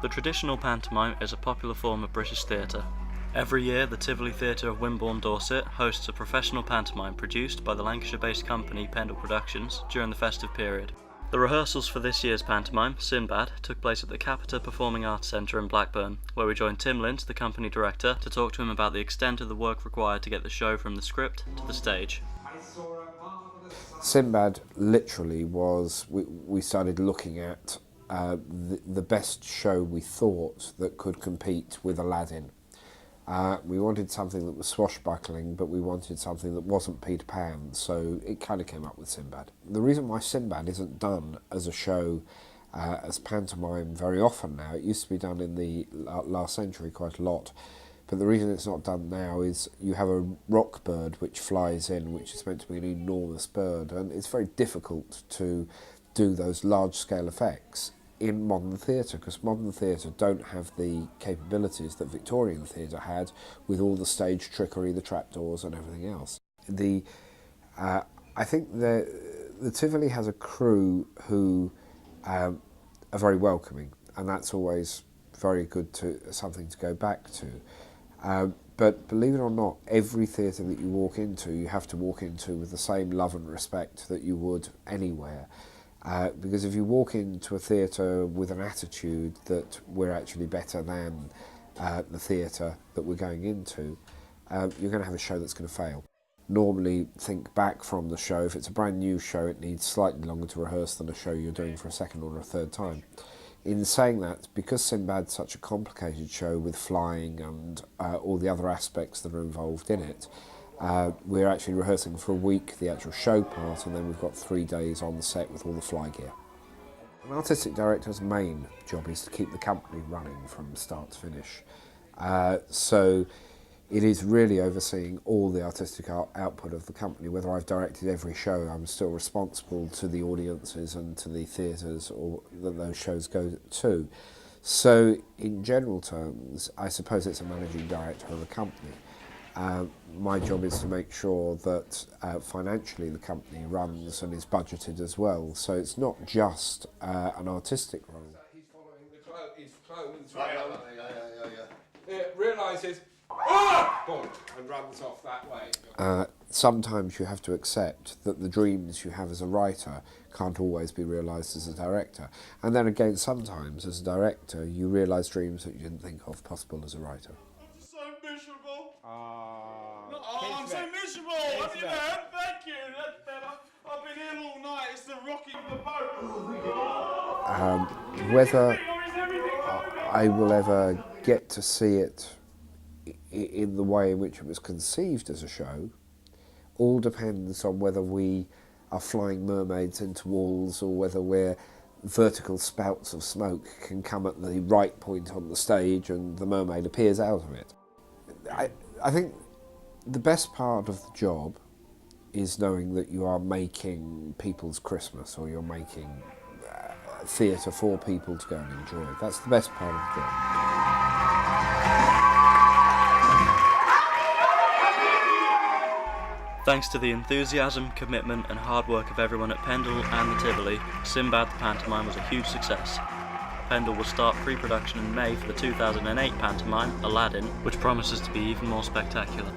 The traditional pantomime is a popular form of British theatre. Every year, the Tivoly Theatre of Wimborne, Dorset hosts a professional pantomime produced by the Lancashire-based company Pendle Productions during the festive period. The rehearsals for this year's pantomime, Sinbad, took place at the Capita Performing Arts Centre in Blackburn, where we joined Tim Lint, the company director, to talk to him about the extent of the work required to get the show from the script to the stage. Sinbad literally was, we started looking at the best show we thought that could compete with Aladdin. We wanted something that was swashbuckling, but we wanted something that wasn't Peter Pan, so it kind of came up with Sinbad. The reason why Sinbad isn't done as a show, as pantomime very often now, it used to be done in the last century quite a lot, but the reason it's not done now is you have a rock bird which flies in, which is meant to be an enormous bird, and it's very difficult to do those large-scale effects in modern theatre, because modern theatre don't have the capabilities that Victorian theatre had with all the stage trickery, the trapdoors and everything else. I think the Tivoli has a crew who are very welcoming, and that's always very good, something to go back to. But believe it or not, every theatre that you walk into, you have to walk into with the same love and respect that you would anywhere. Because if you walk into a theatre with an attitude that we're actually better than the theatre that we're going into, you're going to have a show that's going to fail. Normally think back from the show. If it's a brand new show, it needs slightly longer to rehearse than a show you're doing for a second or a third time. In saying that, because Sinbad's such a complicated show with flying and all the other aspects that are involved in it, we're actually rehearsing for a week the actual show part, and then we've got 3 days on the set with all the fly gear. An artistic director's main job is to keep the company running from start to finish. So it is really overseeing all the artistic output of the company. Whether I've directed every show, I'm still responsible to the audiences and to the theatres that those shows go to. So in general terms, I suppose it's a managing director of a company. My job is to make sure that financially the company runs and is budgeted as well. So it's not just an artistic role. He's following his clothes round. It realises, and runs off that way. Sometimes you have to accept that the dreams you have as a writer can't always be realised as a director. And then again, sometimes as a director, you realise dreams that you didn't think of possible as a writer. I'm so miserable. I'm so miserable. Have you heard? Thank you. That's better. I've been ill all night. It's the rocking of the boat. Whether I will ever get to see it in the way in which it was conceived as a show all depends on whether we are flying mermaids into walls or whether we're vertical spouts of smoke can come at the right point on the stage and the mermaid appears out of it. I think the best part of the job is knowing that you are making people's Christmas, or you're making theatre for people to go and enjoy. That's the best part of the job. Thanks to the enthusiasm, commitment and hard work of everyone at Pendle and the Tivoli, Sinbad the pantomime was a huge success. Pendle will start pre-production in May for the 2008 pantomime, Aladdin, which promises to be even more spectacular.